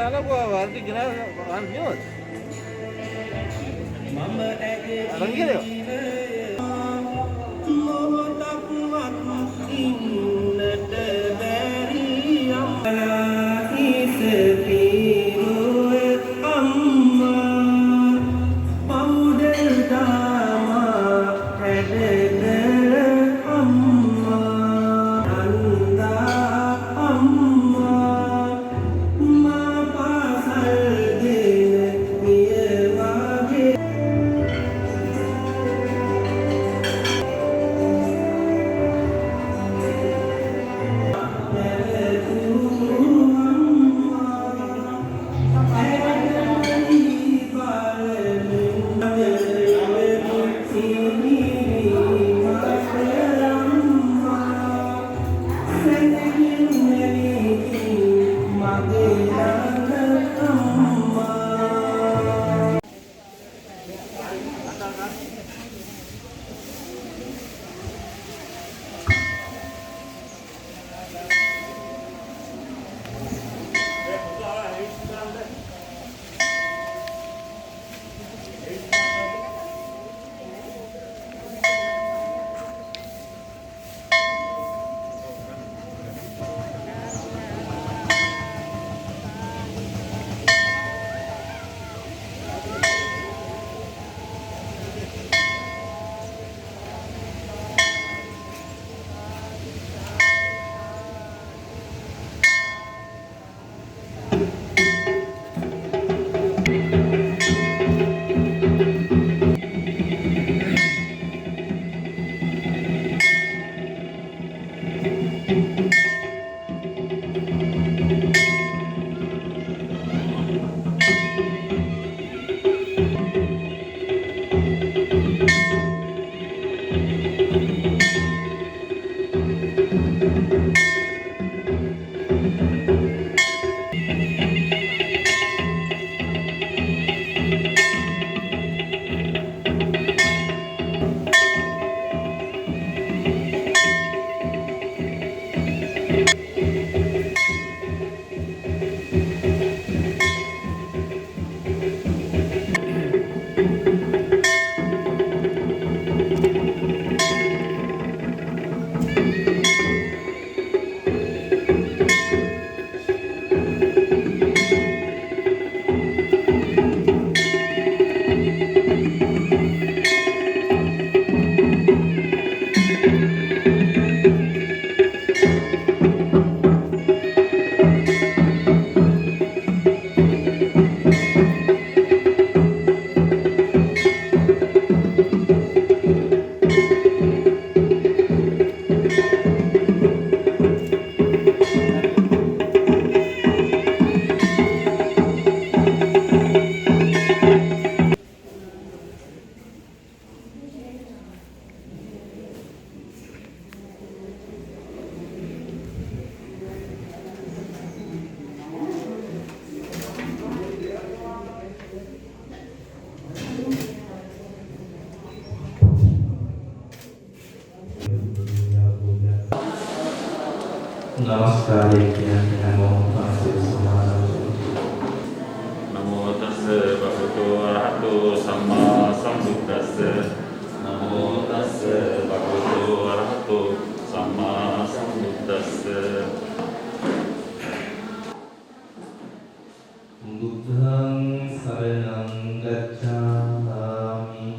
ගෙනාලා වාර්ති ගෙනාලා වාර්ති ගෙනවද? මම අරන් ගියද? මොහොතක්වත් ඉන්නට බැරි අම්මා ඉසපිරුවේ අම්මා පවුඩර් දාමා හැදෙන අම්මා නන්දා අම්මා මා පාසල් ගෙන ගිය වාගේ නමස්කාරය කියන්නේ හැමෝම පස්සේ සමානව නමෝ තස්ස භගවතු අරහතෝ සම්මා සම්බුද්දස්ස නමෝ තස්ස භගවතු අරහතෝ සම්මා සම්බුද්දස්ස බුද්ධං සරණං ගච්ඡාමි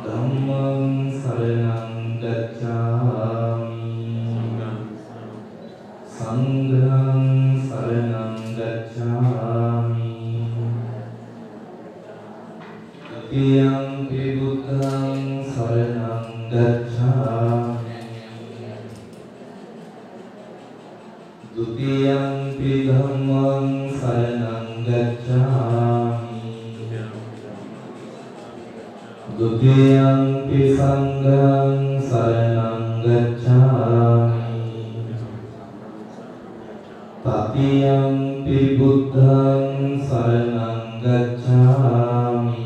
ධම්මං සරණං ගච්ඡාමි සංඝං සරණං ගච්ඡාමි තියං බුද්ධං සරණං ගච්ඡාමි ဒုတိယံ ධම්මං සරණං ගච්ඡාමි ဒုတိယံ සංඝං සරණං ගච්ඡාමි තතියම්පි බුද්ධං සරණං ගච්ඡාමි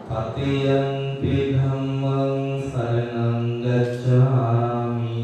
තතියම්පි ධම්මං සරණං ගච්ඡාමි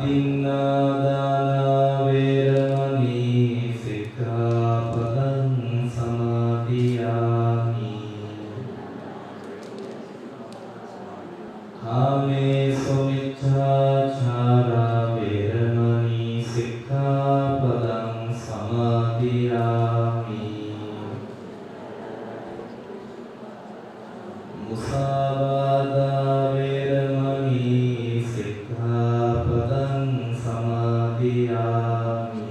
අදින්නාදාන වේරමණී සික්ඛාපදං සමාදියාමි කාමේසු මිච්ඡාචාරා වේරමණී සික්ඛාපදං සමාදියාමි මුසාවාදා වේරමණී සික්ඛාපදං සමාදියාමි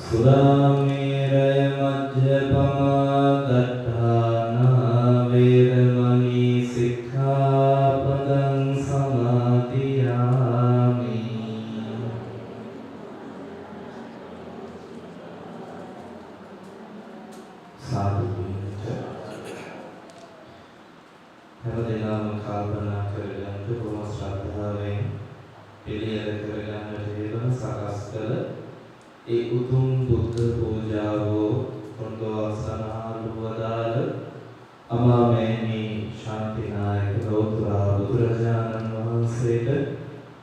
සුරාමේරය මජ්ජපමා දට්ඨානා වේරමණී සික්ඛාපදං සමාදියාමි සාදු හැමදෙනාම කල්පනා කරගන්න බොහොම ශ්‍රද්ධාවෙන් පිළියෙල කරගන්නට හේතුව සකස් කළ ඒ උතුම් බුද්ධ පූජාව කොණ්ඩවසනාලු වදාළ අමාමෑණී ශාන්තිනායක ගෞතම බුදුරජාණන් වහන්සේට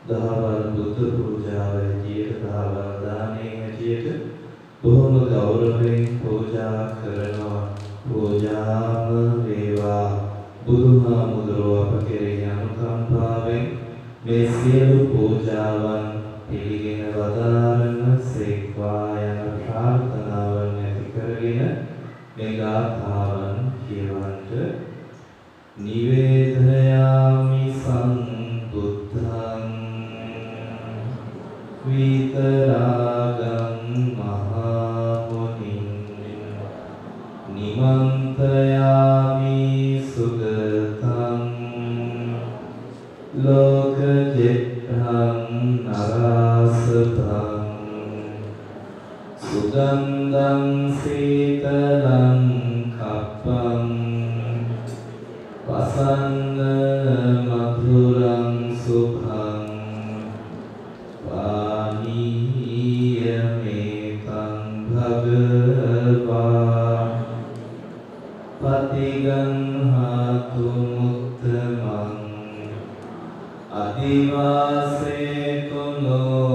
දහවල් බුද්ධ පූජාව හැටියට දහවල් දානයේ හැටියට බොහොම ගෞරවයෙන් පූජා කරනවා පූජාම වේවා බුදුහාමුදුරුවෝ අප කෙරෙහි අනුකම්පාවෙන් මේ සියලු පූජාවන් පිළිගෙන වදාරන සේක්වා යන ප්‍රාර්ථනාවන් ඇති කරගෙන මේ ගාථාවන් කියවන්ට නිවේදයාමි සම්බුද්ධං විතරාගං මහා මුනිං නිමන්තයාමි සුගතං ලෝකජෙට්ඨං නරාසතං සුගන්ධං සීතලං කප්පං වසන්න මధుරං සුභං පානීයමේකං භගවා පතිගන්හාතු මුත්තමං අදිවාසේතු නොභන්තේ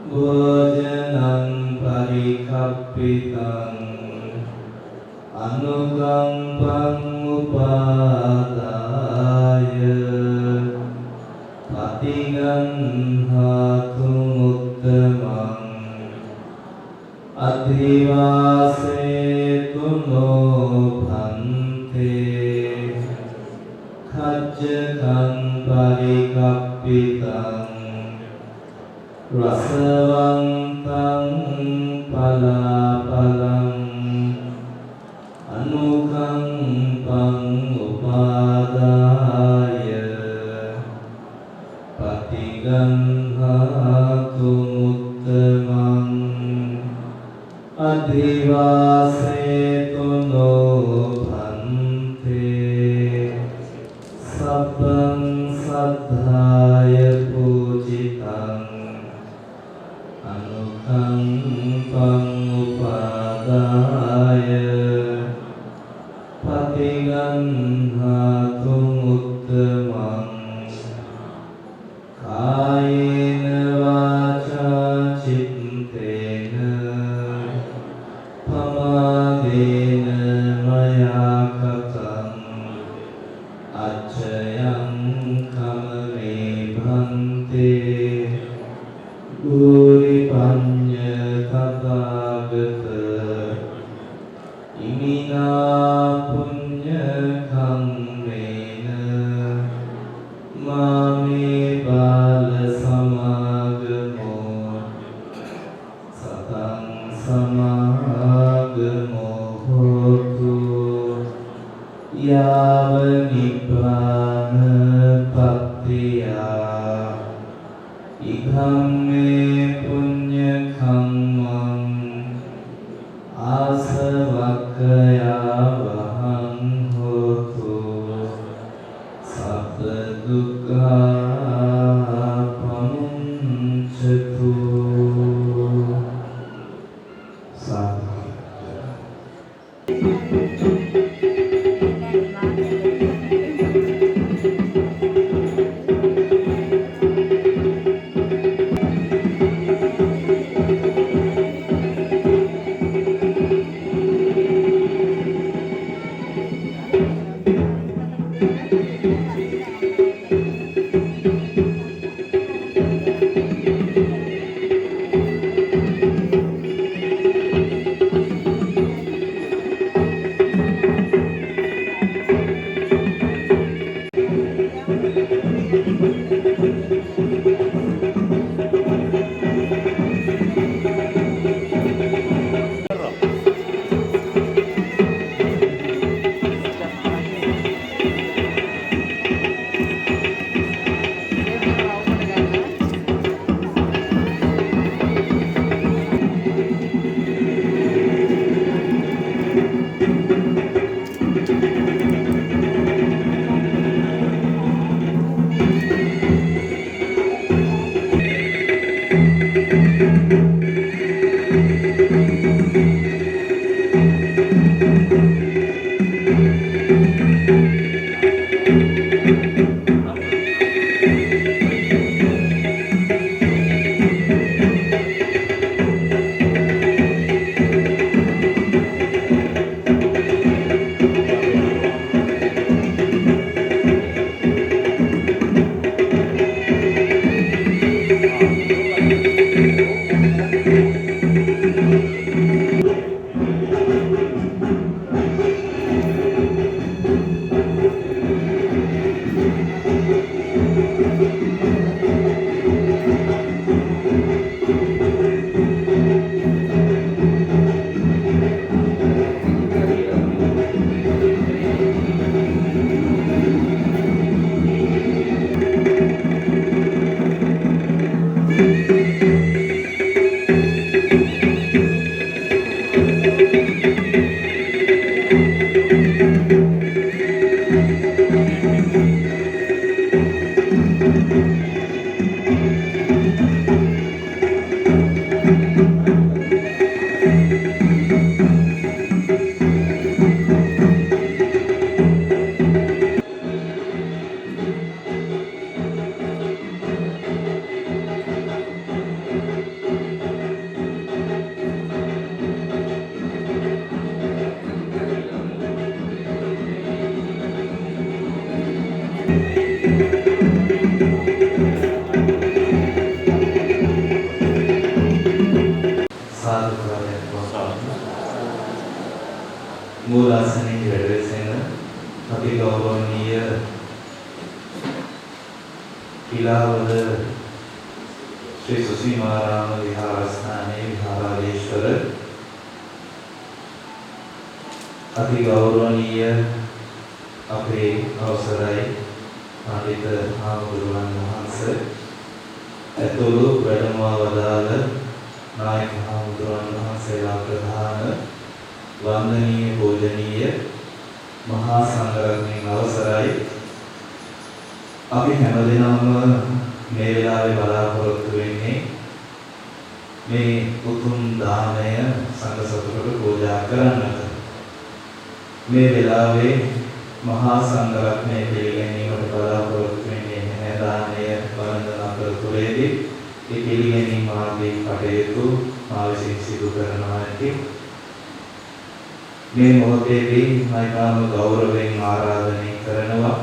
භෝජනං පරිකප්පිතං අනුකම්පං උපාදාය පතිගන්හාතු මුත්තමං අදිවාසේතු නොභන්තේ කච්චකං පරිකප්පිතං රසවන්තං පලාපලං අනුකම්පං උපාදාය පතිගන්හාතු මුත්තමං අදිවාසේතු නොභන්තේ සබ්බං සද්ධාය පූජිතං අනුකම්පං උපාදාය පතිගන්හාතු මුත්තමං කායේන වාචා චිත්තේන පමාදේන මයා කතං අච්චයං කමමේ භන්තේ ගුරි පඤ්ඤ තථාගත ඉමිනා පුඤ්ඤ කම්මේන මාමේ බාල සමාගමෝ සතං සමාගමෝ හෝතු යාව නිබ්බාන පත්තියා ඉගම්මේ පුඤ්ඤ කම්මං ආසවක්ඛයා වහං හෝතු සබ්බ දුක්ඛා පමුච්ඡතු සාදු වැඩසෙන අති ගෞරවනීය පිලාවල ශ්‍රී සුසීමාරාම විහාරස්ථානයේ විහාරාධීශවර අති ගෞරවනීය අපේ අවසරයි පඬිත හාමුදුරුවන් වහන්සේ ඇතුළු වැඩමවා වදාළ නායක හාමුදුරුවන් වහන්සේලා ප්‍රධාන වන්දනීය පූජනීය මහා සංඝරත්නයන් අවසරයි අපි හැමදෙනාම මේ වෙලාවේ බලාපොරොත්තු වෙන්නේ මේ උතුම් දානය සංඝ සතුටට පූජා කරන්නට මේ වෙලාවේ මහා සංඝරත්නය පිළිගැනීමට බලාපොරොත්තු වෙන්නේ නැහැ දානය වන්දනා කරතුරේදී ඒ පිළිගැනීම ආදී කටයුතු මා විසින් සිදු කරනවා ඇති මේ මොහොතේදී මයිකාම ගෞරවයෙන් ආරාධනය කරනවා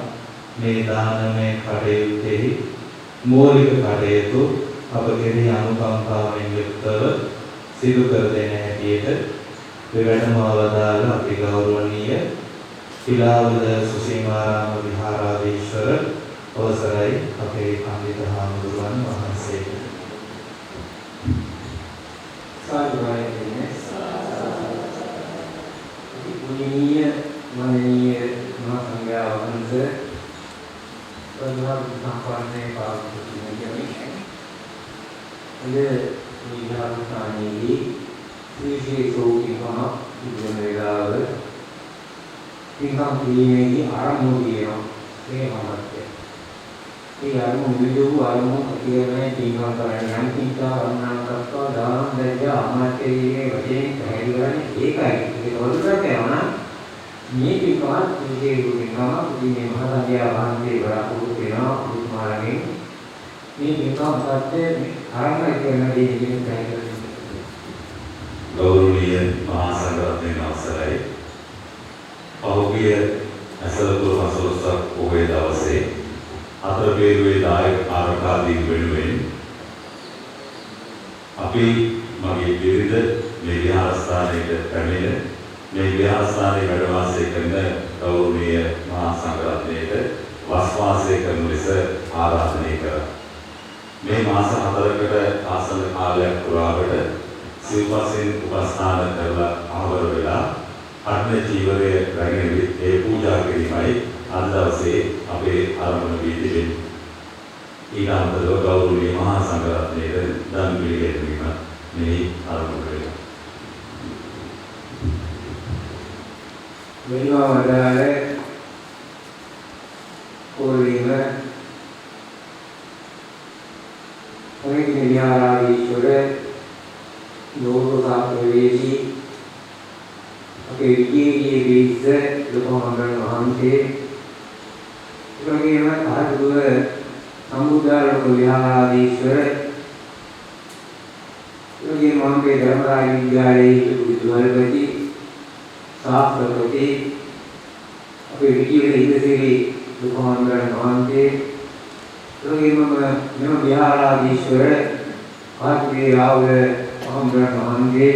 මේ දානමය කටයුත්තේ මූලික කටයුතු අප කෙරෙහි අනුකම්පාවෙන් යුක්තව සිදු කර දෙන හැටියට වැඩමවා වදාළ අති ගෞරවනීය පිලාවල සුසීමාරාම විහාරාධීශවර අවසරයි අපේ පඬිත හාමුදුරුවන් වහන්සේට සාදුකාරයනේ පුණ්‍යනීය මනීය මහා සංඝයා වහන්සේ ප්‍රධානමන්ත්‍රී පාවුතුනේ කියන්නේ මේ විහාරස්ථානයේ විශේෂෝකිකම ඉදමේලාව තිංගම් පිළිමේදී ආරම්භ කියනවා මේ මහත්ය. ඒ ආරම්භ විදු ආරම්භ කියන්නේ තිංගම් කරන්නේ නම් තිංගා වර්ණනාකත්ව දාන දෙය අමාත්‍යයේ වශයෙන් පැහැදිලිවන්නේ ඒකයි. ඒක වලට කියනවා මේ පිටවත් විශේෂෝකිකම මේ මහා සංඝයා වහන්සේ බලාපොරොත්තු වෙනවා උතුමාලගේ මේ පිටවත් සත්‍ය ආරම්භ කරන දේ කියන පැහැදිලි ගෞරවනීය මහා සංඝරත්නයන් අවසරයි පහුගිය ඇසලපුර පසළොස්වක පොහොය දවසේ අතරපේරුවේ දායක ආරක්ෂාදීන් වෙනුවෙන් අපි මගේ බිරිඳ මේ විහාරස්ථානයේ පැමිණ මේ විහාරස්ථානයේ වැඩ වාසය කරන ගෞරවනීය මහා සංඝරත්නයට වස් වාසය කරන ලෙස ආරාධනය කරා. මේ මාස 4කට ආසන්න කාලයක් පුරාවට සිව්පසෙන් උපස්ථාන කරලා ආවර වෙලා අර්ථ ජීවරයේ රැගෙන ඒ පූජා කිරීමයි අද දවසේ අපේ ආරම්භ වී තිබෙන්නේ. ඊළඟට ගෞරවනීය මහා සංඝරත්නයේ දන් පිළිගැනීම මේ ආරම්භ වෙනවා. මෙලොව වදාළේ කෝලිම ඔයගේ විහාරාධීශවර ලෝකසාපවේදී අපේ විජේගේ විස්ස ලෝකමංගල වහන්සේ එවැගේම ආදුව සම්බුද්ධාලෝක විහාරාධීශවර එවැගේම අපේ ධර්මරාජ විද්‍යාලයේ විදුහල්පති සාස්ත්‍රපති අපේ විජේගේ ඉන්දසිරි ලෝකමංගල වහන්සේ එවැගේම මෙම විහාරාධීශවර ආත්මේ රාව මහම්බරන් වහන්සේ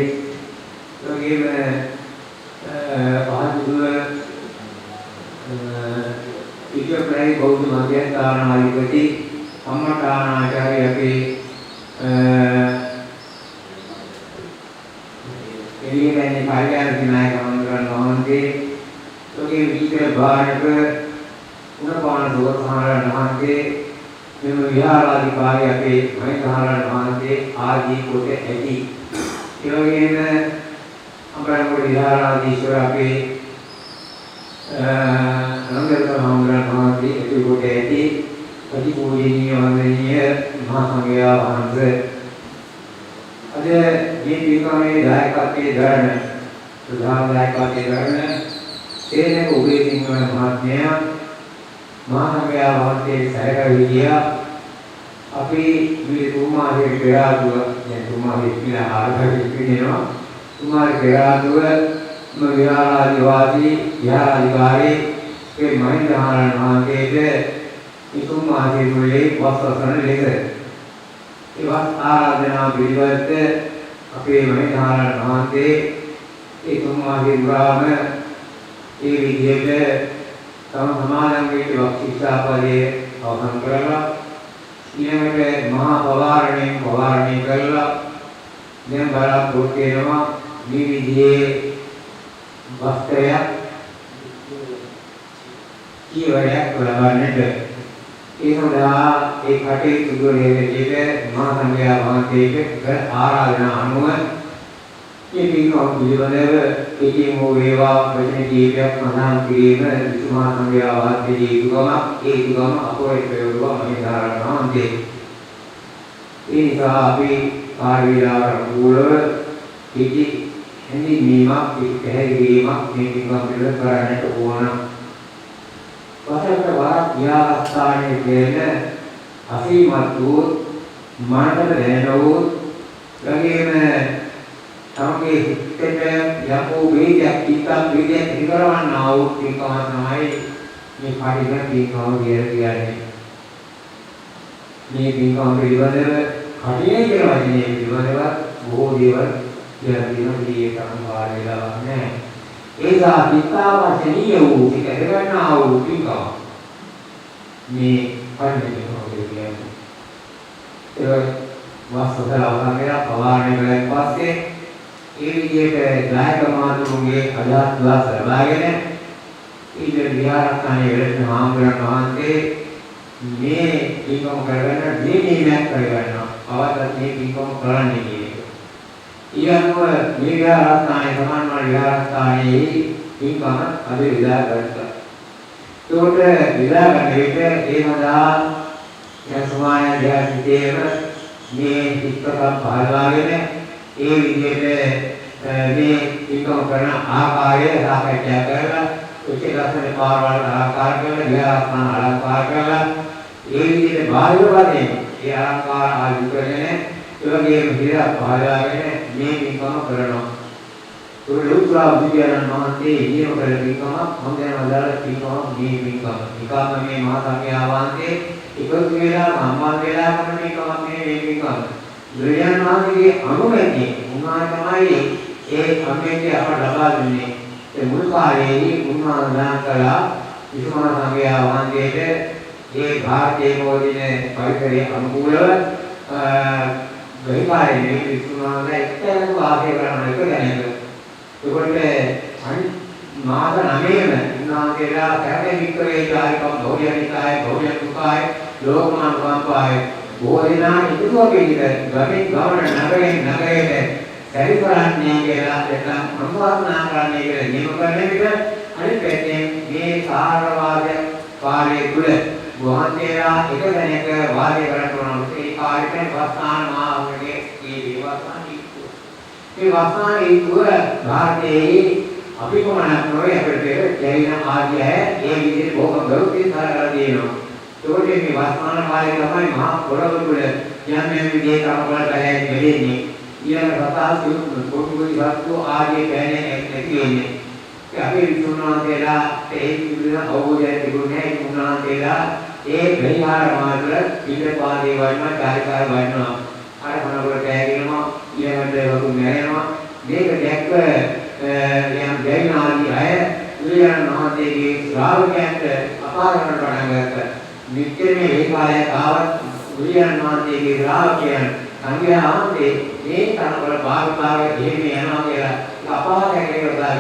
එවැගේම පහතුව ඉතිප්‍රයි බෞද්ධ මධ්‍යස්ථානාධිපති අම්මඨානාචාර්ය අපේ එළියනේ කාර්යාලය නායක මහම්බරන් වහන්සේ එවැගේම විචාර භාරක උණපාන සෝතහාරන් වහන්සේ මෙම විහාරාධිකාරී අපේ මහින්දාරන් වහන්සේ ආදී කොට ඇති. ඒ වගේම අපේ විහාරාධීශවර අපේ නන්දරතන හාමුදුරන් වහන්සේ ඇති කොට ඇති. පරිපූර්ණීය වන්දනීය මහා සංඝයා වහන්සේ අද මේ පින්කමේ දායකත්වයේ දරන ප්‍රධාන දායකත්වයේ දරන සේනක උදේසිංහ මහත්මයා මහා සංඝයා වහන්සේ සැරකවිදිය අපි මේ තුමාගේ පෙරාදුව දැන් තුමාගේ කියලා ආරම්භ වෙනවා තුමාගේ පෙරාදුව විහාරාධිවාසී විහාරාධිකාරී ඒ මහින්දාරන් වහන්සේට තුමාගේ මුලේ වස්වසන ලෙස ඒවත් ආරාධනා පිළිවෙත අපේ මහින්දාරන් වහන්සේ ඒ තුමාගේ ගුරාම ඒ විදිහට තම සමාදන්ගේ වක්ෂිෂ්ඨාපදයේ අවසන් කරලා ඊළඟට මහා පවාරණය කරලා දැන් බලාපොරොත්තු වෙනවා මේ විදිහේ වස්ත්‍රයක් කීවරයක් ලබන්නට. ඒ සඳහා ඒ කටයුතු දුරේ විදිහට මහා සංඝයා වහන්සේට ආරාධනා අනුව මේ පින්කම් පිළිබඳව කෙටිම වේවා වචන කීපයක් මහාන් කිරීම විසුමහා සංඝයා වහන්සේගේ යුතුයකම අපෝයි ප්‍රයෝගව මහින්දාරණ වහන්සේ. ඒ නිසා අපි කාර්යවිලාවරූලව කෙටි හැඳින්වීමක් පැහැදිලිවීමක් මේ පින්කම් පිළිබඳව කරන්නට ඕන. වසරකට වරක් විහාරස්ථානයේ තියෙන අසීමත් වූ මනකට දැනෙන වූ ළඟේම තමගේ හිතට යකෝ වේදයක් චිත්තක් වේදයක් ඉදරවන්නා වූ පින්කම තමයි මේ පරිණ පින්කම කියන්නේ. මේ පින්කම පිළිබඳව කටිනේ කියන වචනේ පිළිබඳව බොහෝ දේවල් කියලා තියෙනවා වාර වෙලාවක් නැහැ. ඒසා පිටාවචනීය වූ ඉදරවන්නා වූ පින්කම මේ පරිණ පින්කම කියන්නේ. ඒ වාස්තවල අවසන්ලා පවාරණය කළාන් පස්සේ ඒ විදිහට ගායක මාතුරුන්ගේ අදහස් ලබාගෙන ඊට විහාරස්ථානයේ වැඩ හාමුදුරන් වහන්සේ මේ පින්කම කරගෙන දීමක් කරගන්නවා. අවතත් මේ පින්කම කරන්නේ කියන එක. ඊයන්ව මේ විහාරස්ථානයේ සමාන්වල විහාරස්ථානයේ පින්කම අද විදා ගත්තා. ඒකට විදා ගන්න විට ඒ සඳහා යසමාන ධ්‍යානයේම මේ පිටකම් පහළවාගෙන ඒ විදිහට මේ පින්කම කරන ආකාරය සාකච්ඡා කරලා උච්ච ලක්ෂණ පාරවල් ආකාර කරලා විහාරස්ථාන අලංකාර කරලා ඒ විදිහට බාහිර වශයෙන් ඒ අලංකාර ආදි කරගෙන ඒ වගේම හිර පහළවාගෙන මේ පින්කම කරනවා. ලෝතුරා බුදුරජාණන් වහන්සේ නියම කළ පින්කම මම දැන් අදාළ පින්කම මේ පින්කම. නිකාම මේ මහා සංඝයා වහන්සේ එකතු වෙලා සම්බන්ධ වෙලා කරන පින්කම මේ පින්කම. බුදුරජාණන් වහන්සේගේ අනුමැතිය උන්වහන්සේ තමයි ඒ අනුමැතිය අපට ලබා දුන්නේ. ඒ මුල් කාලයේදී උන්වහන්සේ කළා විසුමහා සංඝයා වහන්සේට ඒ භාරතයේ මොදින පරිසරයේ අනුකූලව ගහිකාරයේ විසුමහාගේ එක්තරා වාසය කරන එක දැනෙනවා. ඒකට මාස 9ම උන්වහන්සේලා කැරේ වික්‍රේ චාරිකම් භෞතිකනිකාය භෞතිකුකාය ලෝකමාන වම්පාය බොහෝ දෙනා ඉතුරුව පිළිගත් ගමෙන් ගමන නගරයෙන් නගරයට සැරිසරන්නේ කියලා නැත්නම් අනුවාදනා කරන්නේ කියලා නියම කරන විට අනිත් පැත්තෙන් මේ සාරවාද කාලයේ තුල වහන්සේලා එක දැනක වාදය කරන ඒ කාලේ වස්තාන මාවගේ මේ වස්තාන ඉතුව භාරතයේ අපි කොමනක් නොවේ අපිට ජෛන ආදී ඒ විදිහට බොහොම ගෞරවයෙන් සලකලා තියෙනවා. ඒකට මේ වස්තාන කාලේ තමයි මහා පොළොව තුළ යම් යම් විදිහේ කර්මවල කලයන් වෙන්නේ. ඊළඟ රතාසු පොටුගුයි වස්තු ආදී පැනේ නැති වෙන්නේ. ඒ අපේ විසුණුවන්තේලා ඒ විදිහට අවබෝධයක් තිබුණේ උන්වහන්සේලා ඒ පරිහාර මාර්ග පිළිපාදේ වයින්ම කාර්යකාර වයින්නවා. අර මොනකොට කෑගෙනවා ඊළඟට වතු මැරෙනවා. මේක දැක්ක යම් ජෛන ආදී අය බුදුරජාණන් වහන්සේගේ ශ්‍රාවකයන්ට අපාරණ පටන් ගත්තා. නිත්‍යමේ ඒ කාලයක් ආවත් බුදුරජාණන් වහන්සේගේ ශ්‍රාවකයන් සංඝයා වහන්සේ මේ තරවල භාගභාග එහෙම යනවා කියලා අපාරණය කරලා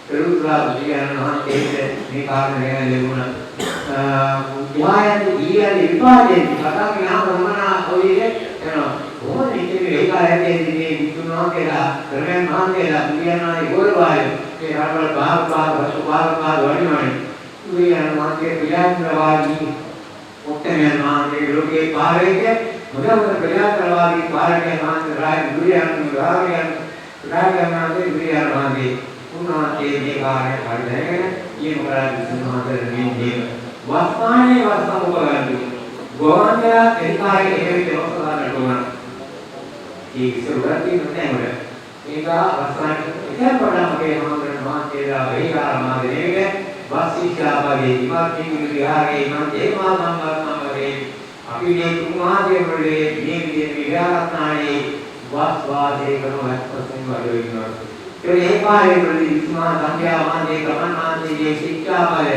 පෙරුත්ලා බුදුරජාණන් වහන්සේට මේ කාරණේ ගැන ලැබුණා. ඥායන්ති ඊයන් විපාදයෙන් කතා ඥාන මනා ඔයයේ එනවා. කොහොමද නිත්‍යමේ ඒ කාලයේදී මේ විසුණුවන්තේලා ධර්මයන් වහන්සේලා බුදුරජාණන්ගේ ගෝලවාය මේ තරවල භාගභාග වඩිනවනේ. බුදුරජාණන් වහන්සේ ප්‍රඥාවාදී උත්තමයන් වහන්සේ ලෝකේ පාරේක මොකද ප්‍රඥාවාදී පාරේ වහන්සේ රාය බුදුරජාණන් වහන්සේ උන්වහන්සේ මේ කාර්යය කරගෙන ඊම කරා විසුණුවන්තර මේ වස්තානේ වස්තම උපගන්තු ගෝවන්තයා එකායේ හේවිත වස්තානට උනා. ඒ විසුරුවන්ති නැමෙර මේක වස්තානේ ඉතින් පොඩ්ඩක් අපේ මහන්සේලා වෙහිකාරමාදේ වාසිකාභාගේ ඉමාකින් විහාරයේ මන් ඒමා සම්බන්ධමගේ අපි මේ තුමාගේ වලේ මේ විදිහේ විහාරස්ථානයේ වාසවාසයේ කරන වස්තුන් වල ඉන්නවා. ඒ පාරේදී විස්මා සංඛ්‍යාවාදී ගමනාදී ශික්ෂා බල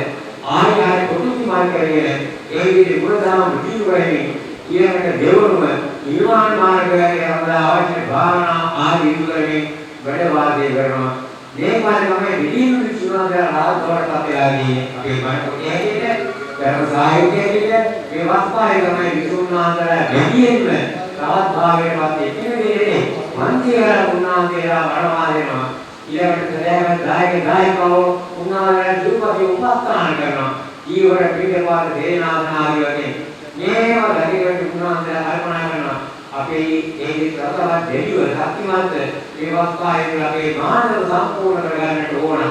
ආයය කොටුති මාර්ගයේ ඒ විදිහේ ගුණධර්ම මුදීව වෙන්නේ ඊළඟට දෙවනුම නිර්වාණ මාර්ගයේ අවශ්‍ය භාවනා ආදී විවරණේ වැඩ වාදේ කරනවා මේ පාරේ විදීන විසුණුදා රාජවරට අපේලාදී අපේ මනෝකයේ ධර්ම සාහිත්‍යයේ මේ වස්පාරේ තමයි විසුණුනාතර වැඩියෙන්ම තවත් භාවයටපත් එන්නේ මන්තිරා උන්නාන්තේලා වඩවා දෙනවා ඊළඟට සදහවත් දායකව උන්නාන්තේලා දුපති උපස්ථාන කරනවා ඊවර පිටපාත දේනාසන ආදී වගේ මේවා දැකගෙන උන්නාන්තේලා කල්පනා කරනවා අපේ ඒ රසවත් දෙවිව ශක්තිමත් මේ වස්පාරේ අපේ මානව සම්පූර්ණ කරගන්නට ඕන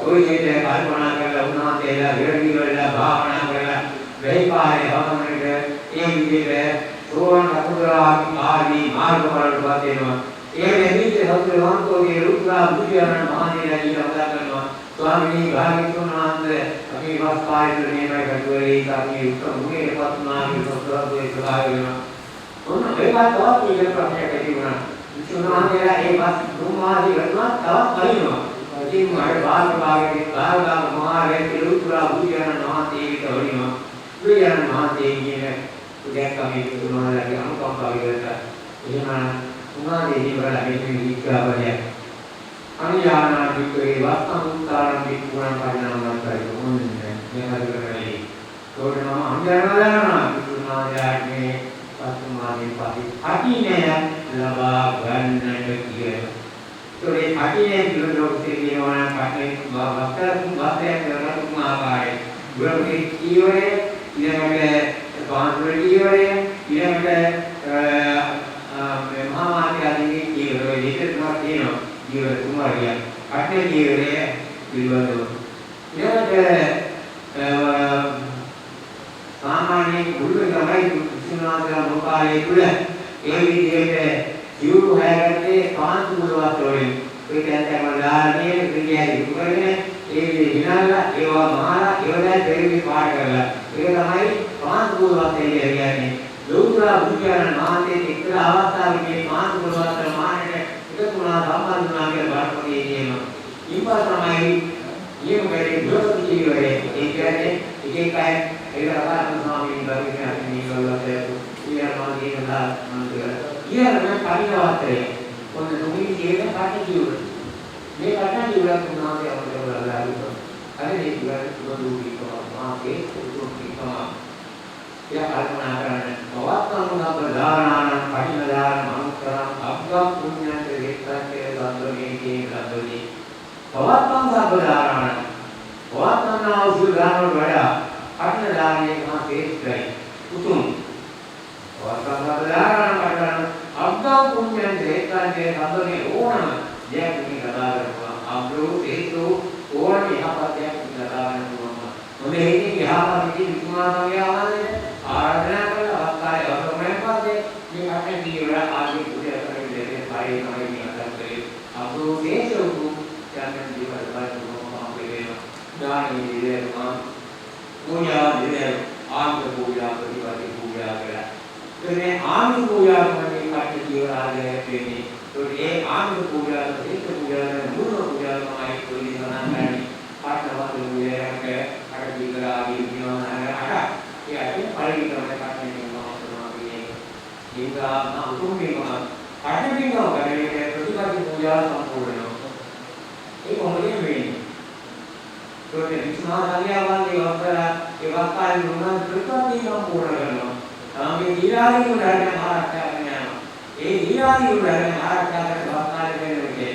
ඔය විදිහට කල්පනා කරලා උන්නාන්තේලා විරණී වල භාවනා කරලා වෙයිපාරේ භවනකට ඒ විදිහට සෝවන් අකුරාමි ආදී මාර්ගවලටපත් වෙනවා. ඒ මෙහිදී සතුරවන්තෝගේ රුද්‍රා බුද්ධයන් මහණේලා ඊළඟට කරනවා. ස්වාමීනි භාග්‍යතුන් වහන්සේ අපි වස්පාරිත නේමයි කටුවේ කාමී උත්තර මුගේ පත්නාගේ සතරෝගේ ප්‍රකාශ වෙනවා. ඔන්න ඒකත් තවත් ඊට ප්‍රශ්නයක් ඇති වුණා. විසුණුහන්සේලා ඒ වත් දුමාදී කරනවා තවත් කලිනවා. ඉතින් මට භාගයේ භාගාම මහරේ රුද්‍රා බුද්ධයන් මහණේට වඩිනවා. බුද්ධයන් මහණේ කියන්නේ දැක්කම මේ තුමාලගේ අනුකම්පාව විතරට එහෙම උනාදී වල මේ විචාරය අනියානාදිකේ වස්තුන්තරම් විකුණන පරිණාමයයි ඕනේ මේ හදකරේ තෝරනම අන්දරනලා තුමාලගේ පස්මාදී පටි අටිනේ ලබා ගන්නට කියන තෝරේ අටිනේ දිලෝක තේරියවන කටේ වස්තර වාසය කරන තුමාකාරේ ගුරුගේ කීවරේ ඊළඟට පාන්තුලියෝරේ ඊළඟට මහා මාත්‍යාදී කීවරේ දෙකක් තියෙනවා කීවර කුමාරිය අටේ කීවරේ පිළිබඳව ඊළඟට සාමාන්‍ය ගුරු ගමයි විසුණුනාථලා මොකාලේ තුල ඒ විදිහට සිවුරු හැරගත්තේ පාන්තු මුලවත් වලින් ඒ දැන් දාන්නේ ක්‍රියාදී කරගෙන ඒ විනාලා ඒවා මහා ඒවලා දෙවි පාඩ කරලා ඒක තමයි පාන්තු මුලවත් කියන්නේ ලෝතුරා බුද්ධයන් මහතේ එක්තරා අවස්ථාවක මේ පාන්තු මුලවත් මානෙට එකතු වුණා සම්බන්ධ වුණා කියලා බලපෑම් කියනවා ඊපස් තමයි ඊම වැඩි දුරට ජීවරේ ඒ කියන්නේ එකයි ඒක රහතන් ස්වාමීන් වහන්සේ මේ කල්ලාට ඊයරමාගේ කතා මන්දිර ඊයරම පරිණාමතරේ ඔන්න දුමි කියන පාටි ජීවර මේ කතා ජීවර තුනාගේ අවබෝධය අර මේ ජීවර දුරුවිකවා මාගේ දුරුවිකවා යා කල්පනා කරන්නේ පවත්තන අපදානාන පරිණදාන මනුතරම් අබ්බා පුඤ්ඤන්ත වේක්ඛාකේ සම්බෝධි කියන සම්බෝධි පවත්තන අපදානාන පවත්තන අවසුදාන වඩා පරිණදානයේ මා ශ්‍රේෂ්ඨයි උතුම් පවත්තන අපදානාන වඩා අබ්බා පුඤ්ඤන්ත වේක්ඛාකේ සම්බෝධි ඕනම දෙයක් මේ කතා කරනවා අබ්බෝ හේතු ඕනම යහපතයක් කතා කරනවා මොනේ හේතුන් යහපතකින් විතුමාගේ ආවන්නේ ආරාධනා කරලා අවස්ථාවේ අවසරයෙන් පස්සේ මේ කටේ දියවල ආදී පුදේ අතරින් දෙකේ පරේ තමයි මේ අතර කරේ අබ්බෝ හේතු යන්න දිවල් බලනවා අපේ වෙනවා දානි දිලේම පූජා දිලේ ආන්ත පූජා ප්‍රතිපatti පූජා කරලා එතනේ ආන්ත පූජා කරන්නේ කටේ දියවල ආදී වෙන්නේ ඒ ආන්ත පූජා ප්‍රතිපatti පූජා මුල පූජා තමයි කොයි සමාන කරන්නේ පාඨවත් විරයක අර දිගර ආදී විනෝන අර ඒ අතින් පරිවිතරම කටේ කරනවා කියන්නේ ඒකා අතුරුමේම අටමිනෝ ගණයේ ප්‍රතිපatti පූජා සම්පූර්ණ ඒ කොහොමද වෙන්නේ ඒකේ විස්මා සංඥාවන්ගේ වස්තර ඒ වස්තාවේ නුන ප්‍රතිපatti සම්පූර්ණ කරනවා තමයි ඊළාදී උදාහරණ ආරක්ෂා කරනවා ඒ ඊළාදී උදාහරණ ආරක්ෂා කරන වස්තාවේ වෙන්නේ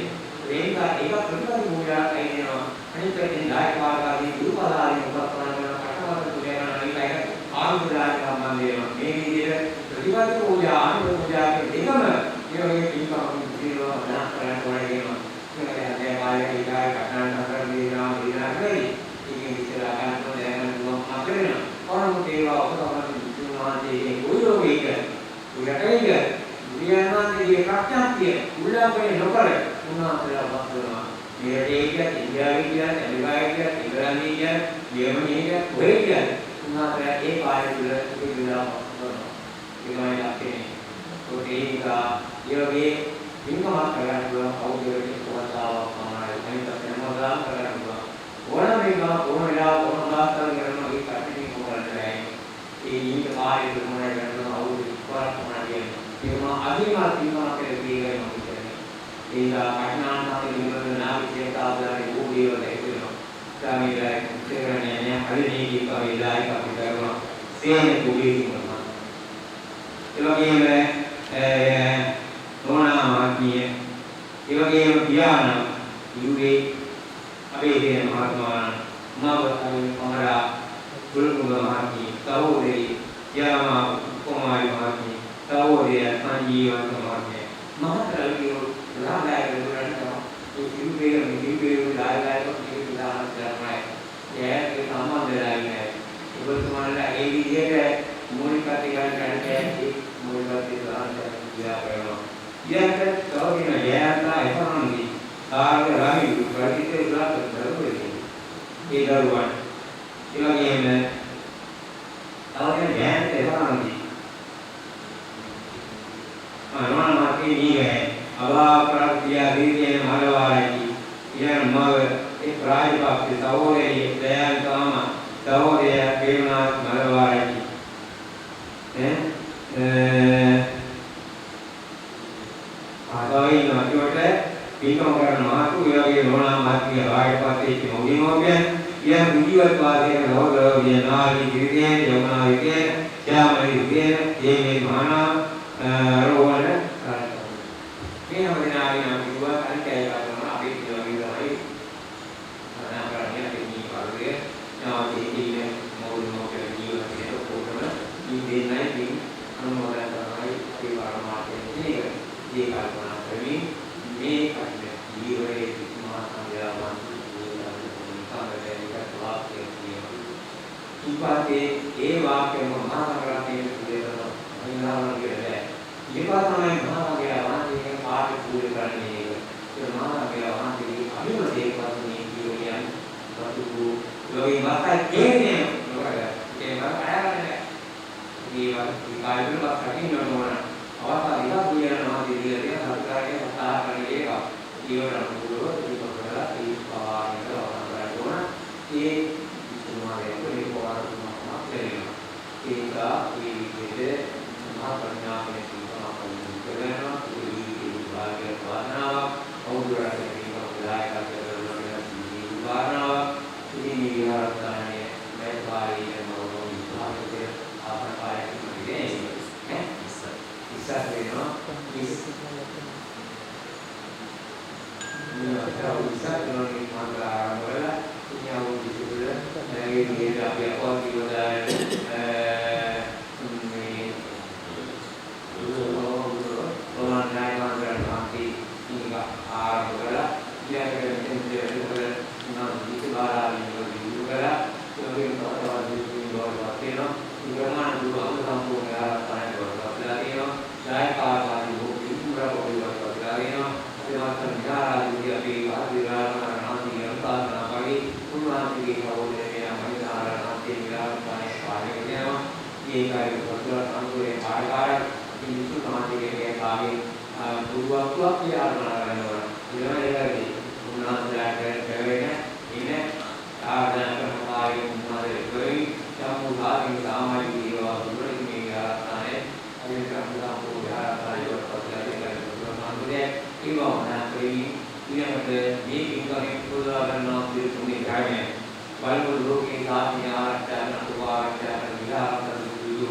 ඒක ප්‍රතිපatti පූජා කියනවා අනිත් පැත්තෙන් දායක මාර්ගාදී දුපලාදී උපස්ථාන කරන කටවත පූජා කරන එක ආනුදායක සම්බන්ධ වෙනවා මේ විදිහට ප්‍රතිපatti පූජා ආනුද පූජා කියන දෙකම මේ පින්කම් දිනවල දාන කරන වෙනවා ඒ කාලේ ඉඳලා කටහඬ අතර දිනා කරේ ඉතින් ඉතලා ගන්නකොට දැනගන්න පුළුවන් අතරේන කොහොමද ඒවා ඔතනම විසුණුනාදී ගෝලෝකේක උඩටේක විද්‍යාඥයන්ගේ ප්‍රඥාක්තිය උල්ලාපේ නොකර උන්වහන්සේලා වස්තුනවා මේ රටේ ඉන්දියාවේ ඇමරිකාවේ ඉංග්‍රීසියේ ජර්මනියේ කොරියාවේ උන්වහන්සේලා ඒ පාරේ තුල ඉඳලා වස්තුනවා ඒකයි අපේ ඒකා යෝගේ පින්කමක් කරන්න පුළුවන් කවුරුරට කොහොමදාවක් පමණයි අනිත් හැමදාම කරන්න පුළුවන් ඕනම එක ඕන වෙලාවක ඕන දාස්තර කරනවා ඒ කට්ටිය මොකද කරන්නේ ඒ ඊට කාර්ය කරනවා කරනවා අවුරුදු 20ක් පමණ කියනවා ඒක අදිමත් පින්කමක් කියලා කියන්නේ ඒක කටනාන්තයේ නිවන නාවිකේ තාවදාරි භූමිය වල ඉතිරෙනවා සාමීලා ඉතිරෙන්නේ නැහැ හරිනේ කීපා වෙලාවක අපි කරනවා සේන කුලී කියනවා ඒ වගේම මොනවා මාර්ගිය ඒ වගේම පියාණන් යුගේ අපේ දේන මහත්මයා නවතයි පමරා ගුරුතුම මහත්මිය සහෝදරි යාමා කුමාරි මහත්මිය සහෝදරය සංජීවන්ත මහත්මිය මහතරලියෝ ලාභය දුරනවා ඒ සිරුවේ ලාභය කොටිලා කරනවා ඒ සම්බන්ධලා ඉන්නේ ඔබතුමාලා ඒ විදිහට මූලික අධිකාරී කරන්නේ මූලික අධිකාරී කරනවා ඊට තවගෙන යෑතා එතනදී ආග රාමි ප්‍රතිතේ උදාත කරවෙන්නේ ඒ දරුවන් ඒ වගේම තවගෙන යෑත එතනදී අනවනමකේ නීගේ අවා ප්‍රත්‍යා දීගෙන මලවායි ඊයන් මව ඒ ප්‍රායපක්ෂ සහෝදරී දයාල්කම සහෝදරය වේමනාත් මලවායි ආදායි නෝට පින්කම් කරන මාතු ඒ වගේ නෝනා මාත්‍රිය ආයපත්තේ මොගිනෝගෙන් ඊයන් මුදිවත් වාදයේ නෝදෝ විනාලි දිවිදේ යමුනා විකේ ශ්‍යාමලි විකේ යේමේ මහානා රෝවන මේ හැමදෙනාගේ නම් කිව්වා අනිකයි කරනවා අපි කියවගිරයි අනාකරණය දෙන්නේ පාරුවේ නාමයේ ඉන්නේ මොළුනෝ කියලා ජීවිතේ කොටම මේ දෙන්නයි අනුමෝදන් කරනයි අපි වරමාතේ ඒක ඒ කල්පනා කරමින් මේ කන්නේ ජීවයේ මහා සංඝයාවන් ඉපාතේ ඒ වාක්‍යම මහා සංඝරත්නයේ පිළිදෙනවා අනිවාර්යම කියන්නේ මේවා තමයි මහා සංඝයාවන්ගේ පාඩු පුරේ කරන්නේ ඒ මහා සංඝයාවන්ගේ අභිමතේ වතුනේ කියන්නේ වතුපු ලෝකේ මාතයි කියන්නේ මොකද ඒ මාතයන්නේ මේවා කායිකව කටින් නෝන අවස්ථා විලා කියනවා දෙවියන්ගේ හතරේ කතා කරන්නේ ඒක ඊවරම පුරව දීපකලා ඒ පාවාගෙන කරනවා ඒ සුමාරේ පොලේ පොවාරතුමා කියනවා ඒක ඒ විදිහට මහා ප්‍රඥාවෙන් කියනවා කරනවා ඒ භාග්‍ය වාදනාව අවුරුද්දකට මේක උදායකත්වයෙන් කරන වාදනාව ඉතින් මේ විහාරස්ථානයේ මේ පාරියේ නෝනෝ විභාගයේ ආපපායක ඉන්නේ ඉස්සර වෙනවා ඉස්සරෝනි මාතර වල ඉන්නවා විදිහට මේ අපි අපෝ කියනවා මේ ඕනෑම මාතර ඉතින් ආරවල ඊයකට දෙන්නේ නම් විචාරාලිය විදුකලා ඒ වගේම තවදීන් ඉගමන දුරම සම්පූර්ණ ආරක්ෂාය කරලා තියෙනවා දායකාකාරී භූමි පුරාපොලිවට කරලා තියෙනවා ඒවත් විචාරාලිය අපි ආදිරාණාන්ති අන්තානා වගේ උන්වහන්සේගේ කවුරුදේ මනිදාරණාන්ති විරාමපානේ පාරේ කියනවා ඒකයි වතුර සම්පූර්ණ ආකාරය ඉනිසු සමාජයේ කාගේ පුරුවක්වක් කියලා කරනවා ඊළඟට උන්වහන්සේලාට කරගෙන ඉන්නේ ආදාන කරනවාගේ උන්වහන්සේ කරේ සම්මුඛාගේ සාමාජික ඒවා දුරින් මේ ආස්ථානේ අනිවාර්යයෙන්ම පූජාකාරයව පොතලේ කරනවා ඒවා නැත්නම් ඊළඟට මේ කිංකරේ පූජා කරනවා පිළිතුනේ ගානේ බලමු ලෝකේ සාහිත්‍ය ආරක්ෂා කරනවා විහාර දුරු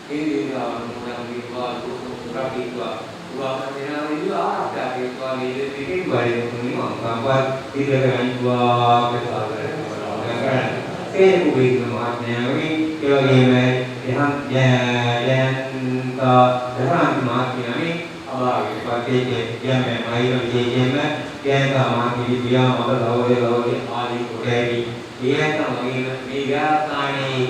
ඒ දේවා මොනවා විවා පුරාපීවා උවාමනා විවා ආරක්ෂා කරනවා මේ දෙකේ වයින් තුනිම අම්පාත් ඉතිරගන්නවා කියලා කරනවා ඒ කුබේ මාත්‍යාවේ ඒ වගේම යන්තා දහම් මාත්‍යාවේ අවාගේ පතේ යමේ මයිර විශේෂයෙන්ම යන්තා මාත්‍යාවේ වියා මත ලෝකේ ආදී කොටේවි ඒ තමයි මේ ව්‍යාපාරේ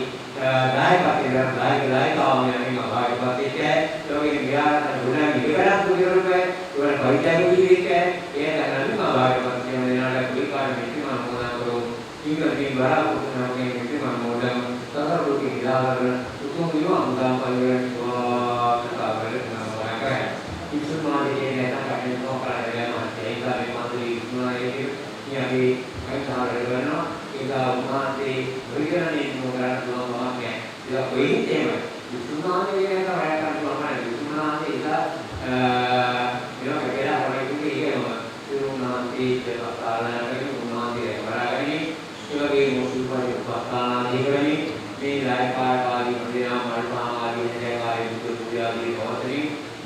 දායකවම යමින් අවාගේ පතේ ලෝකේ ව්‍යාපාර ගුණා විකරක් පුදිරුපේ උවර පරිත්‍යාග විදිහේ ඒ තමයි අවාගේ පතේ වෙනාට විකාර මෙතිම මොනවා කරෝ ඉංග්‍රීසි බරාපොරොත්තුනාගේ මෙතිම මොඩම් සතරෝගේ ඉලාවර උතුම් විව අමුදාම් පරිවර්තන කතා කරලා ඉස්සම semua ini kita tak akan melakukan dengan kita memang dari semua ini yang kita lakukan kita mati berikan ini mungkin Tuhan memakai tidak boleh tema semua ini kita lakukan Tuhan semua kita yang kita orang itu kita turun nanti bakalan itu nanti bakalan ini sebagai musuh pada bakalan ini nilai kali menjadi malu kali itu sudah dibuat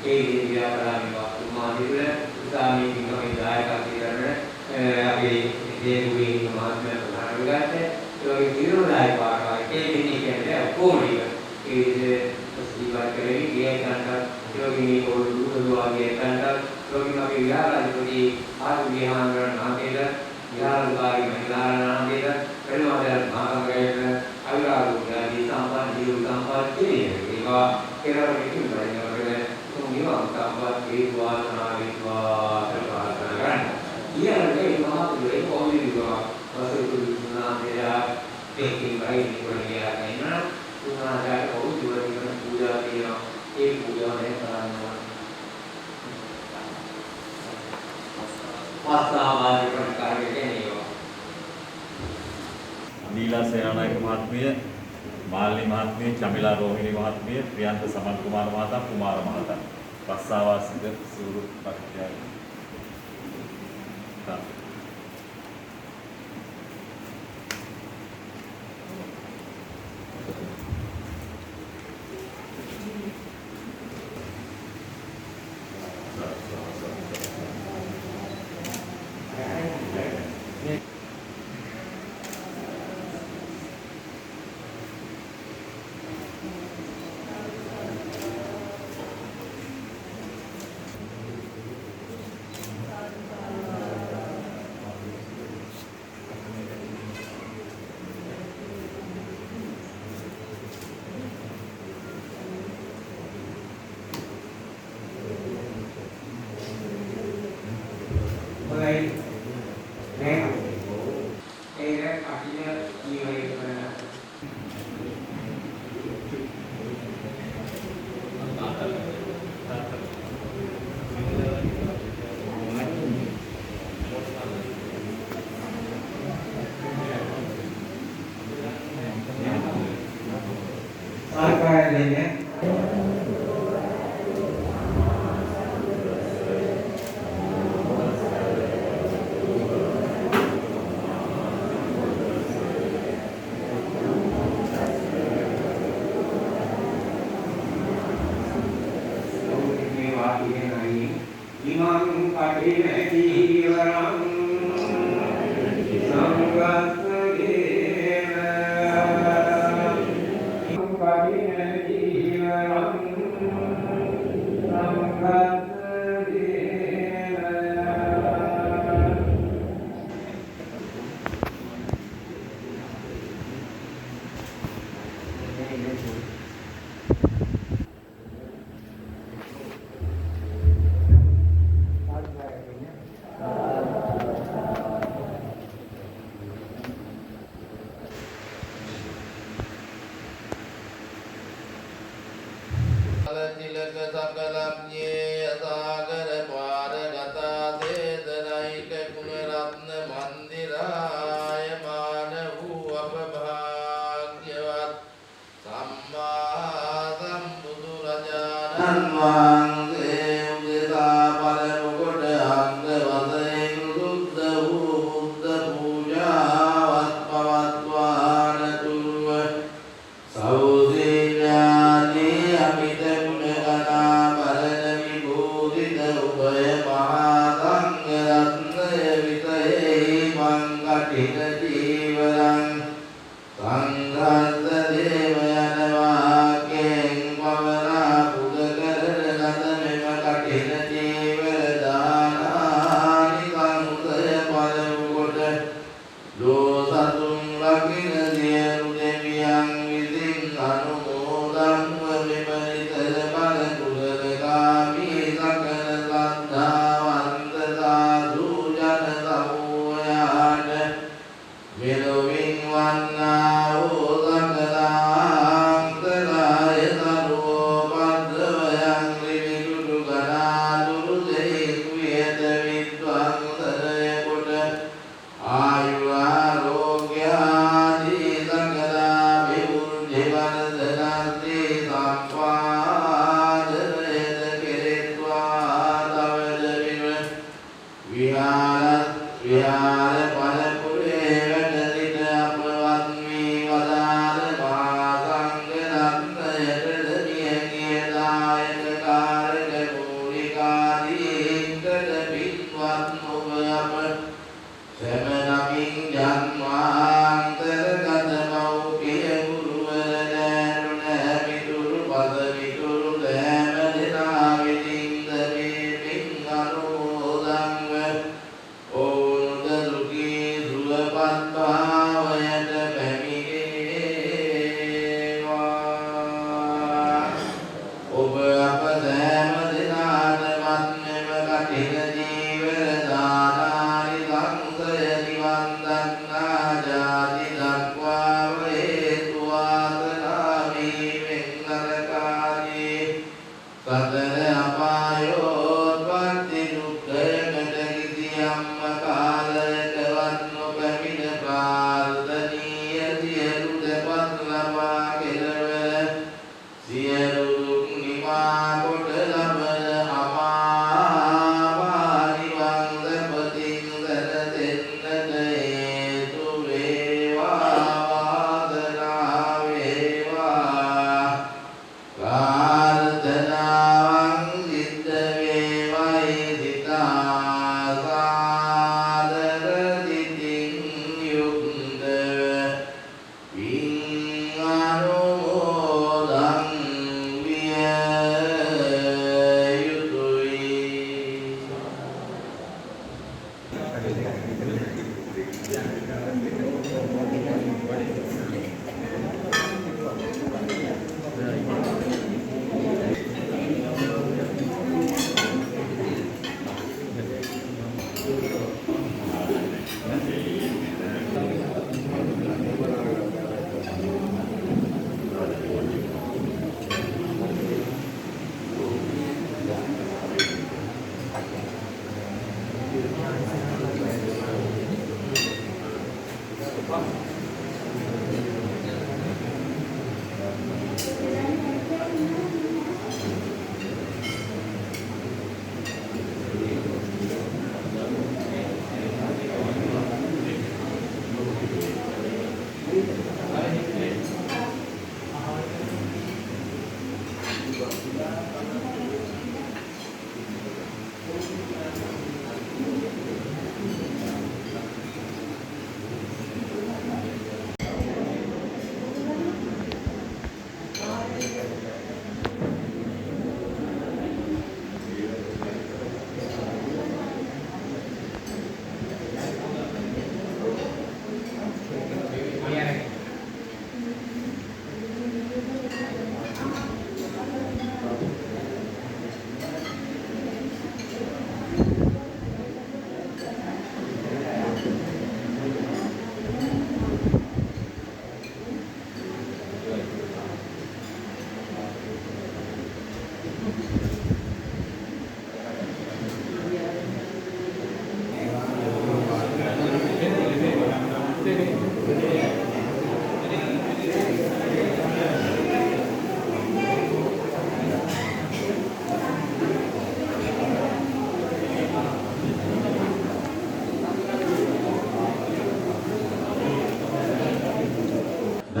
ini dia pada waktu mati itu kami tinggal nilai kali api dia bui masnya benar juga sebagai hero nilai kali ini kita boleh ini festival kali dia kan ini dua dia kan Logi maki yara jadi aku dihantar nanti dah yara lagi nanti dah kalau ada makan kaya agak jadi sampai di sampai ini kira itu banyak orang semua sampai di luar terbatas kan dia lagi mana tu lagi kau juga masuk tu nanti dah taking baik di dunia ini mana tu ada kau juga di mana puja dia puja ni kan वास्तववादी प्रकार के नहीं हो नीला सेनानायक महात्मीय मालिनी महात्मीय चमिला रोहिणी महात्मीय प्रियंत समन कुमार माता कुमार माता पस्सावासिक सूरु भक्त्या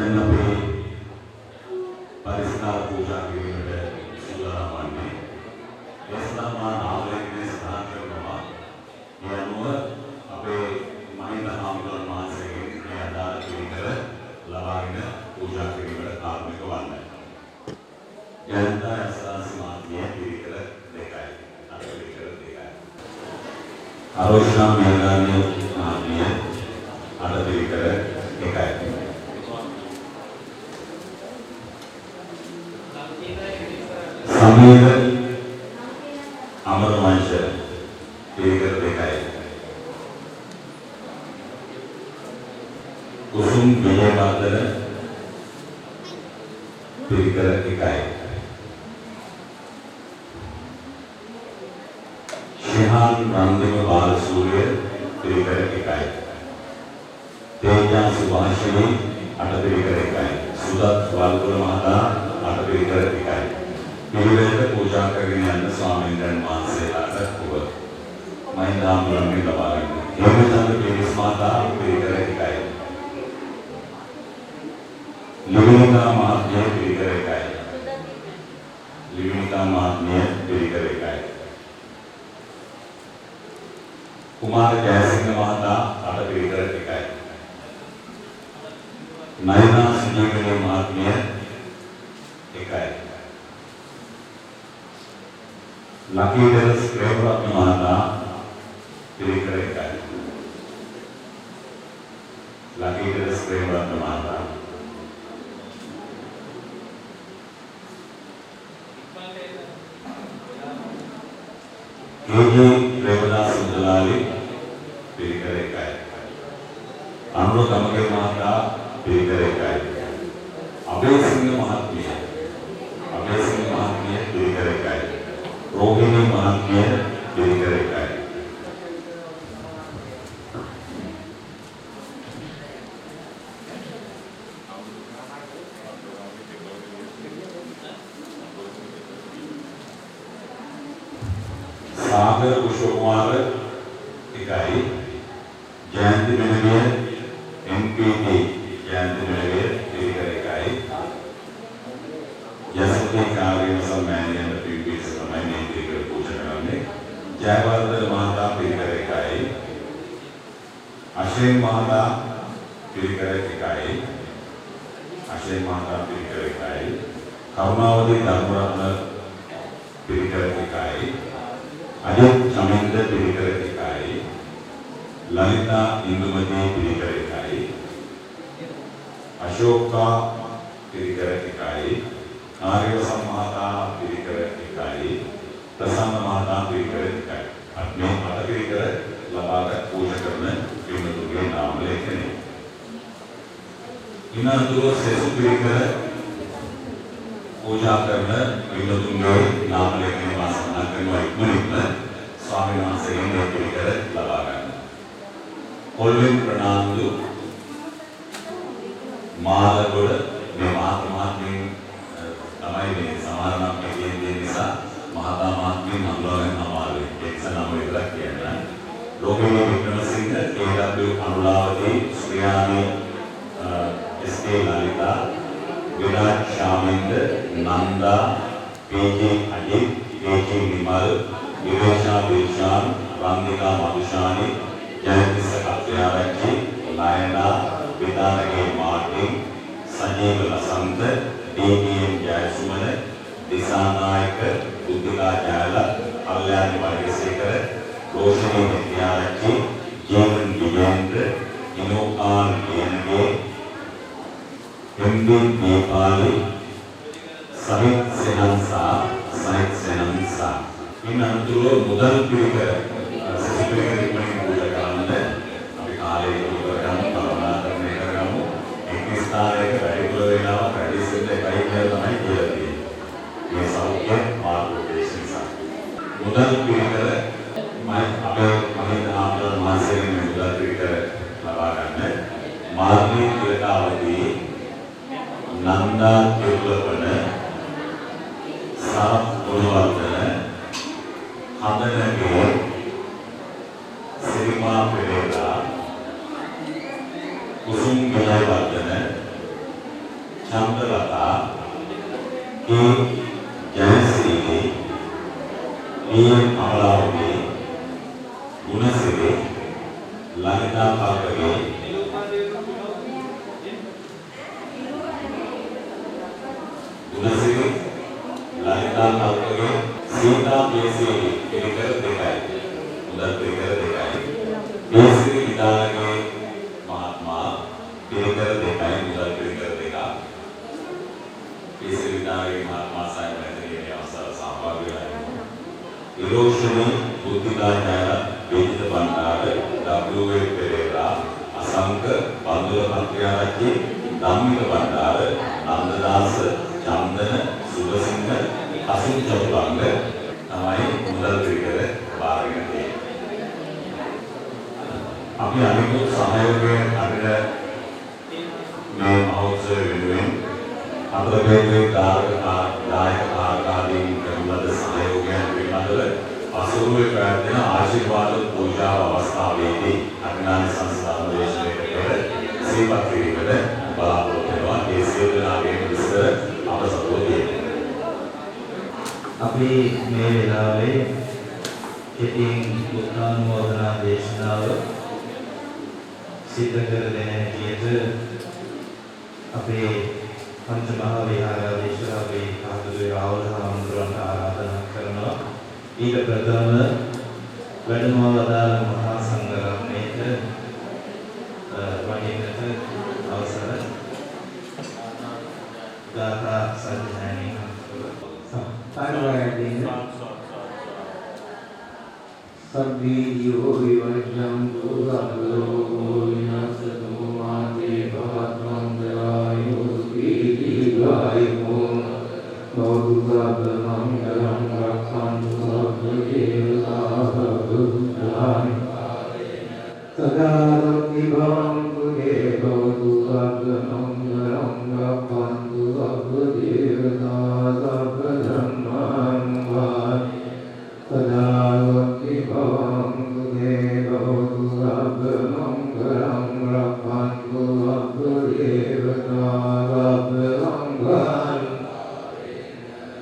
දැන් අපේ පරිස්කාර පූජා කිරීමට සූදානම් වන්නේ. ඒ සඳහා නාමලේඛනයේ සඳහන් කරනවා මේ අනුව අපේ මහින්ද හාමුදුරුවෝ වහන්සේගෙන් මේ අදාළ පිළිකර ලබාගෙන පූජා කිරීමට කාර්මික වන්නේ. ජනතා අසාසි මාත්‍යේ පිළිකර දෙකයි. අර පිළිකර දෙකයි. ආරෝෂණ මේලානේ මාත්‍යේ අර පිළිකර එකයි. සමීර අමරවංශ පිළිකර දෙකයි. කුසුම් විජයවර්ධන පිළිකර එකයි. ශිහාන් රන්දිම බාලසූරිය පිළිකර එකයි. තේජා සුභාෂිනී අට පිළිකර එකයි. සුදත් වල්පුර මහතා අට පිළිකර එකයි. පිළිවෙලට පූජා කරගෙන යන ස්වාමීන් වහන්සේලාට ඔබ මහින්ද හාමුදුරුවන්ගෙන් ලබා ගන්න. හේමචන්ද්‍ර පිරිස් මහතා පිළිකර එකයි. ලිවිනිකා මහත්මිය පිළිකර එකයි. ලිවිනිකා මහත්මිය පිළිකර එකයි. කුමාර ජයසිංහ මහතා අට පිළිකර එකයි. නයනා සුජීවනී මහත්මිය එකයි. ලකීදර ප්‍රේමරත්න මහතා පිළිකර එකයි. ලකීදර ප්‍රේමරත්න මහතා केजी प्रेमदास सुंदलाली पिलिकर एकයි. අනුර ගමගේ මහතා පිළිකර එකයි. අබේසිංහ මහත්මිය පිළිකර එකයි. රෝහිණී මහත්මිය පිළිකර එකයි. सागर पुष्पकुमार එකයි. ජයන්ති මෙනවිය MPT ජයන්ති මෙනවිය පිළිකර එකයි. යසෝදේ කාර්යම සම්මානයෙන් පිළිපිට තමයි මේ පිළිකර පූජා කරන්නේ. ජයවර්ධන මහතා පිළිකර එකයි. අශේන් මහතා පිළිකර එකයි. කරුණාවති ධර්මරත්න පිළිකර එකයි. අජිත් සමින්ද පිළිකර එකයි. ලලිතා ඉන්දුමති පිළිකර එකයි. අශෝකා පිළිකර එකයි. ආර්ය සම්මාතා පිළිකර එකයි. ප්‍රසන්න මහතා පිළිකර එකයි. මේ අට පිළිකර ලබාගත් පූජා කරන පින්තුන්ගේ නාම ලේඛනය. ඉනතුරු සෙසු පිළිකර පූජා කරන පින්තුන්ගේ නාම ලේඛනය වාසනා කරනවා ඉක්මනින්ම ස්වාමීන් වහන්සේගෙන් මේ පිළිකර ලබා ගන්න. කොල්ලෙන් ප්‍රනාන්දු මාළගොඩ මේ මහත්මයන් තමයි මේ සමාරම්භ කියන්නේ නිසා මහතා මහත්මිය හඳුනාගෙන අමාරුයි. ඒ නිසා නම විතරක් කියන්න. Loke Wickremesinghe, KW Anulawathi, Sriyani SK Lalitha, Viraj Shaminda, Nanda, PG Ajith, PG Nimal, Vivesha Vishan, Randika Madushani, Jayatissa Kathriarachchi, Nayana, Vidanage Martin, Sajeewa Lasantha, DPM Jayasumana, Dissanayake, Buddhika Jayala, Kalyani Vaidyasekara, Roshani Vidyarachchi, Jeevan Wijendra, Inokan Kiyanage, MB Deepali, Sahith Senansa. ඉන්නතුරු මුදල් පිළිකර සිසිපිළිකර ඉක්මනින් පූජා කරන්න අපි කාලේ ඉවර කරමු කරුණා කරන එක කරමු. එක් ස්ථානයක වැඩිපුර වෙනවා ප්‍රදේශෙත් එකයි කියලා තමයි කියලා තියෙන්නේ. මේ සෞඛ්‍ය මාර්ගෝපදේශ නිසා. මුදල් පිළිකර අපේ මහින්ද හාමුදුරුවෝ මහන්සියෙන් මුදල් පිළිකර ලබා ගන්න. මාර්ගී තිලකාවදී නන්දා තිරුලපන සරත් ගුණවර්ධන හදනගේ සිරිමා පෙරේරා කුසුම් විජයවර්ධන चंद्रलता के जयश्री नीम कमलावती गुणश्री ललिता पार्वती गुणश्री ललिता पार्वती सीता केसरी पिरिकर दिखाई उधर पिरिकर दिखाई केसरी विदालके महात्मा पिरिकर दिखाई उधर पिरिकर दिखा केसरी विदालके महात्मा साहब ने ये अवसर सहभागी हुए विरोशनी बुद्धिदायक वेदित भंडार W.A. पेरेरा असंक बंधुर पंक्तियारची धार्मिक भंडार नंददास चंदन सुबसिंह असित चतुरंग තමයි මුදල් පිළිකර බාරගෙන තියෙන්නේ. අපි අනිකුත් සහයෝගයෙන් අපිට මේ මහෝත්සවය වෙනුවෙන් අතරගතේ දායක ආකාරයෙන් කරන ලද සහයෝගයන් පිළිබඳව අසුරුවේ ප්‍රාර්ථන ආශිර්වාද පූජා අවස්ථාවේදී අඥාන සංස්ථාන දේශනාවට පෙර සීපත් කිරීමට බලාපොරොත්තු වෙනවා. ඒ සියලු දෙනාගේම විස්තර අප සතුව තියෙනවා. අපි මේ වෙලාවේ කෙටියෙන් බුද්ධානුමෝදනා දේශනාව සිද්ධ කර දෙන හැටියට අපේ පංචමහා විහාරාධීශ අපේ කාතුලේ රාහුල හාමුදුරන්ට ආරාධනා කරනවා. ඊට ප්‍රථම වැඩම වදාළ මහා සංඝරත්නයට වඩින්නට අවසර ගාථා සජ්ජායනය Sabbiyo vivajjantu sablogo vinasatu mate bhavatmangalayo spirigayo Baudu sabmangalam rakhantu sabdevataha Sadharati bhavantu he baudu sabmangalam rakhantu sabdevataha Sadharati bhavantu he baudu sabmangalam rakhantu sabdevataha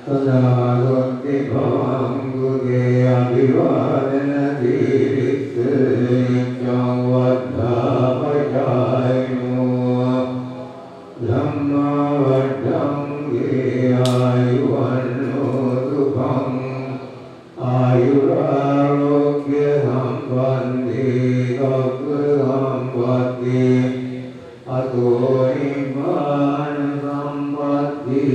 Sadharati bhavantu he abhivadana diritte nityam vaddhapajayano Dhamma vaddhange ayuvanno dupam Ayurarogya sampandi kakka sampatti Ato nibbana sampatti